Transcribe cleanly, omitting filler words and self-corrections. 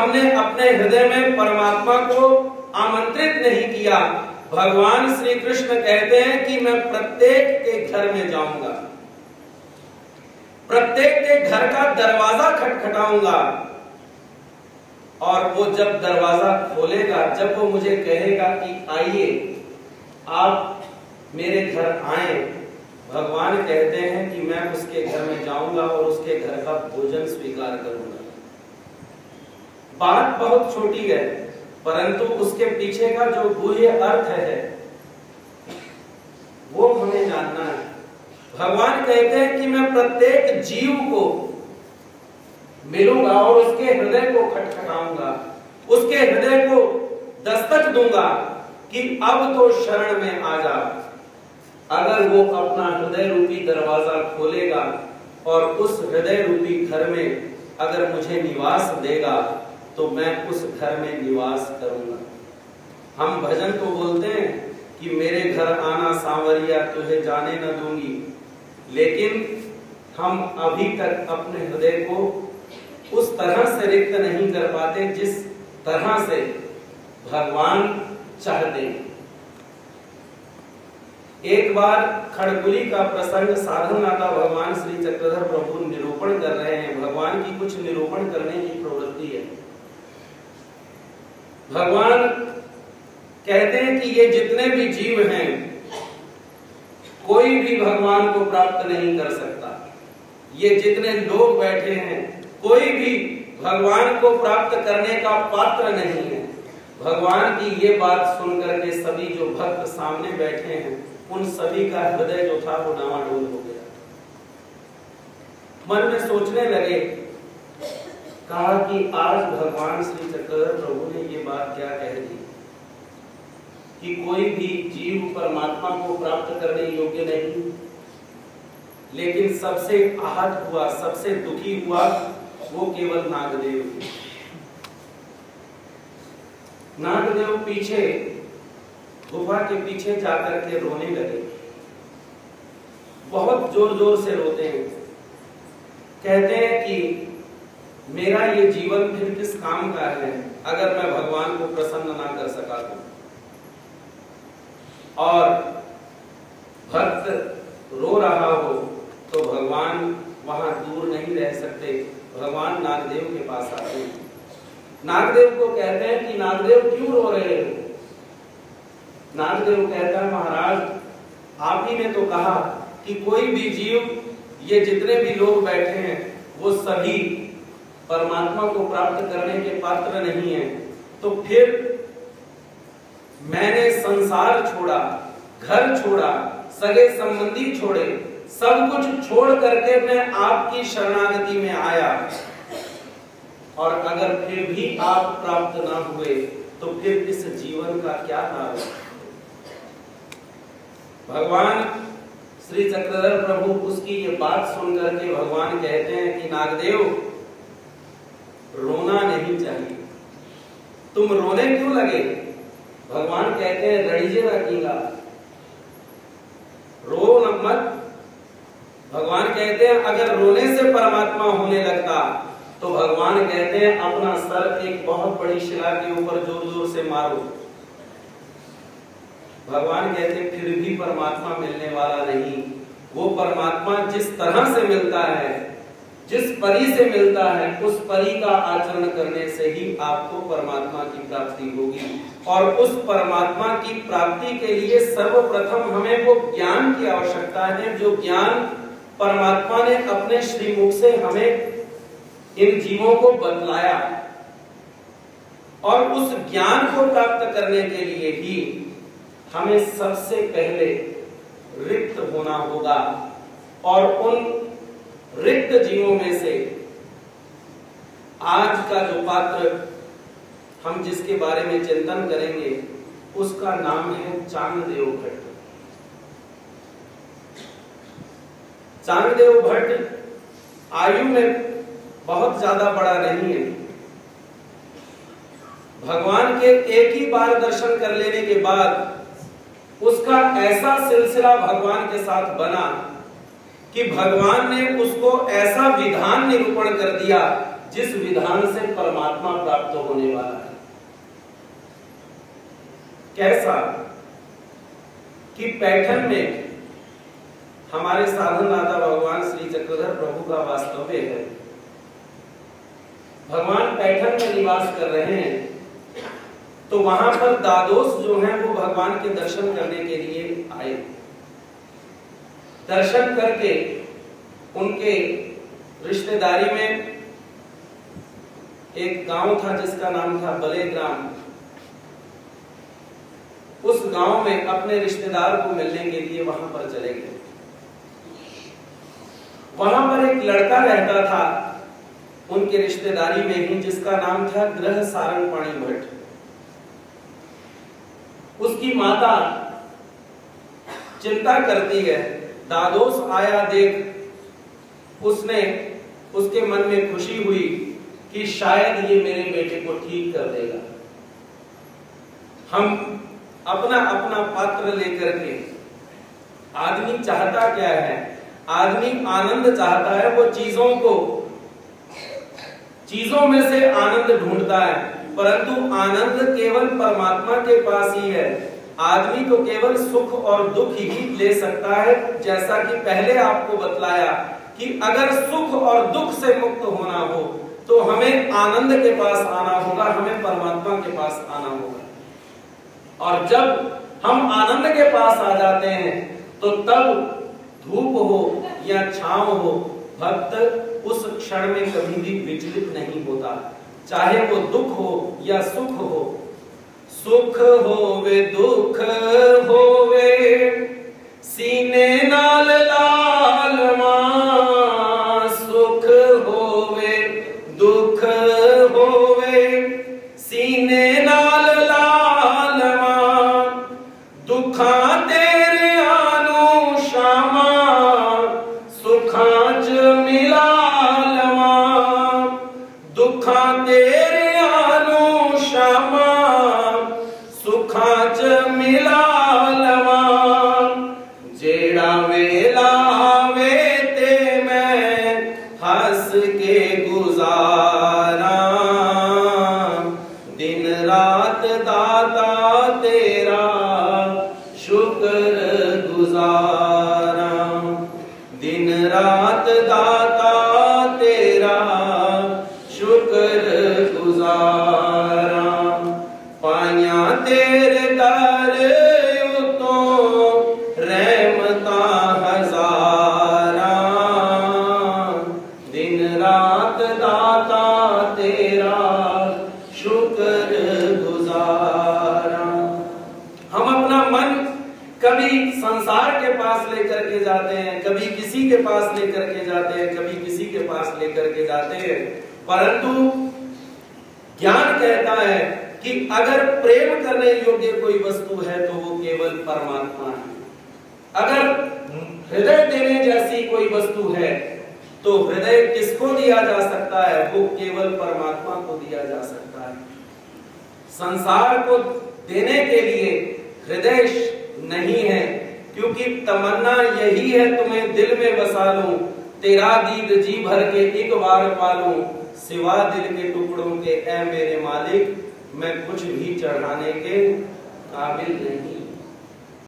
हमने अपने हृदय में परमात्मा को आमंत्रित नहीं किया। भगवान श्री कृष्ण कहते हैं कि मैं प्रत्येक के घर में जाऊंगा, प्रत्येक के घर का दरवाजा खटखटाऊंगा, और वो जब दरवाजा खोलेगा, जब वो मुझे कहेगा कि आइए आप मेरे घर आए, भगवान कहते हैं कि मैं उसके घर में जाऊंगा और उसके घर का भोजन स्वीकार करूंगा। बात बहुत छोटी है, परंतु उसके पीछे का जो गुह्य अर्थ है वो हमें जानना है। भगवान कहते हैं कि मैं प्रत्येक जीव को मिलूंगा और उसके हृदय को खटखटाऊंगा, उसके हृदय को दस्तक दूंगा कि अब तो शरण में आ जा। अगर वो अपना हृदय रूपी दरवाजा खोलेगा और उस हृदय रूपी घर में अगर मुझे निवास देगा तो मैं उस घर में निवास करूंगा। हम भजन तो बोलते हैं कि मेरे घर आना सांवरिया तुझे जाने न दूंगी, लेकिन हम अभी तक अपने हृदय को उस तरह से रिक्त नहीं कर पाते जिस तरह से भगवान चाहते हैं। एक बार खड़गुली का प्रसंग साधन नाथा भगवान श्री चक्रधर प्रभु निरूपण कर रहे हैं। भगवान की कुछ निरूपण करने की प्रवृत्ति है। भगवान कहते हैं कि ये जितने भी जीव हैं, कोई भी भगवान को प्राप्त नहीं कर सकता। ये जितने लोग बैठे हैं, कोई भी भगवान को प्राप्त करने का पात्र नहीं है। भगवान की ये बात सुनकर के सभी जो भक्त सामने बैठे हैं, उन सभी का हृदय जो था वो डामाडोल हो गया। मन में सोचने लगे, कहा कि आज भगवान श्री चक्रधर प्रभु ने ये बात क्या कह दी कि कोई भी जीव परमात्मा को प्राप्त करने योग्य नहीं। लेकिन सबसे आहत हुआ, सबसे दुखी हुआ वो केवल नागदेव। नागदेव पीछे गुफा के पीछे जाकर के रोने लगे, बहुत जोर जोर से रोते हैं। कहते हैं कि मेरा ये जीवन फिर किस काम का है अगर मैं भगवान को प्रसन्न ना कर सका तो। और भक्त रो रहा हो तो भगवान वहां दूर नहीं रह सकते, भगवान नागदेव के पास आते हैं। नागदेव को कहते हैं कि नागदेव क्यों रो रहे हो? नागदेव कहता है, महाराज आप ही ने तो कहा कि कोई भी जीव, ये जितने भी लोग बैठे हैं वो सभी परमात्मा को प्राप्त करने के पात्र नहीं है। तो फिर मैंने संसार छोड़ा, घर छोड़ा, सगे संबंधी छोड़े, सब कुछ छोड़ करके मैं आपकी शरणागति में आया, और अगर फिर भी आप प्राप्त ना हुए तो फिर इस जीवन का क्या लाभ है? भगवान श्री चक्रधर प्रभु उसकी ये बात सुनकर के भगवान कहते हैं कि नागदेव रोना नहीं चाहिए, तुम रोने क्यों लगे? भगवान कहते हैं रड़ीजे रखीगा, रो मत। भगवान कहते हैं अगर रोने से परमात्मा होने लगता तो भगवान कहते हैं अपना सर एक बहुत बड़ी शिला के ऊपर जोर जोर से मारो। भगवान कहते हैं फिर भी परमात्मा मिलने वाला नहीं। वो परमात्मा जिस तरह से मिलता है, जिस परी से मिलता है, उस परी का आचरण करने से ही आपको परमात्मा की प्राप्ति होगी। और उस परमात्मा की प्राप्ति के लिए सर्वप्रथम हमें वो ज्ञान की आवश्यकता है, जो ज्ञान परमात्मा ने अपने श्रीमुख से हमें इन जीवों को बतलाया। और उस ज्ञान को प्राप्त करने के लिए ही हमें सबसे पहले रिक्त होना होगा। और उन रिक्त जीवों में से आज का जो पात्र हम जिसके बारे में चिंतन करेंगे उसका नाम है चांगदेव भट्ट। चांगदेव भट्ट आयु में बहुत ज्यादा बड़ा नहीं है। भगवान के एक ही बार दर्शन कर लेने के बाद उसका ऐसा सिलसिला भगवान के साथ बना कि भगवान ने उसको ऐसा विधान निरूपण कर दिया जिस विधान से परमात्मा प्राप्त होने वाला है। कैसा कि पैठन में हमारे साधनदाता भगवान श्री चक्रधर प्रभु का वास्तव्य है। भगवान पैठन में निवास कर रहे हैं, तो वहां पर दादोस जो हैं वो भगवान के दर्शन करने के लिए आए। दर्शन करके उनके रिश्तेदारी में एक गांव था जिसका नाम था बलेग्राम। उस गांव में अपने रिश्तेदार को मिलने के लिए वहां पर चले गए। वहां पर एक लड़का रहता था उनके रिश्तेदारी में ही, जिसका नाम था ग्रह सारंगपाणी भट्ट। उसकी माता चिंता करती है, दादोस आया देख उसके मन में खुशी हुई कि शायद ये मेरे बेटे को ठीक कर देगा। हम अपना अपना पात्र लेकर के, आदमी चाहता क्या है? आदमी आनंद चाहता है। वो चीजों में से आनंद ढूंढता है, परंतु आनंद केवल परमात्मा के पास ही है। आदमी को केवल सुख और दुख ही ले सकता है। जैसा कि पहले आपको बतलाया कि अगर सुख और दुख से मुक्त होना हो तो हमें आनंद के पास आना होगा, हमें परमात्मा के पास आना होगा। और जब हम आनंद के पास आ जाते हैं तो तब धूप हो या छांव हो, भक्त उस क्षण में कभी भी विचलित नहीं होता, चाहे वो दुख हो या सुख हो। सुख होवे दुख होवे सीने नाल लाल मां, सुख होवे दुख होवे सीने नाल लाल मां, दुखा तेरे आनु शामा सुखां च मिलाल मां, दुखा तेरे आनु शामा सुखां च मिलाल मां, जेड़ा वेला आवे ते मैं हंस के गुजारा, दिन रात दाता तेरा शुक्र गुजारा, दिन रात दाता तेरा शुक्र गुजारा, पाया तेरे दर उतों रहमता हजारा, दिन रात दाता तेरा शुक्र गुजारा। हम अपना मन कभी संसार के पास लेकर के जाते हैं, कभी किसी के पास लेकर के जाते हैं, कभी किसी के पास लेकर के जाते हैं, परंतु ज्ञान कहता है कि अगर प्रेम करने योग्य कोई वस्तु है तो वो केवल परमात्मा है। अगर हृदय देने जैसी कोई वस्तु है तो हृदय किसको दिया जा सकता है? वो केवल परमात्मा को दिया जा सकता है। संसार को देने के लिए हृदय नहीं है, क्योंकि तमन्ना यही है तुम्हें दिल में बसा लूं, तेरा दीद जी भर के एक बार पालूं, सिवा दिल के टुकड़ों के ऐ मेरे मालिक मैं कुछ भी चढ़ाने के काबिल नहीं।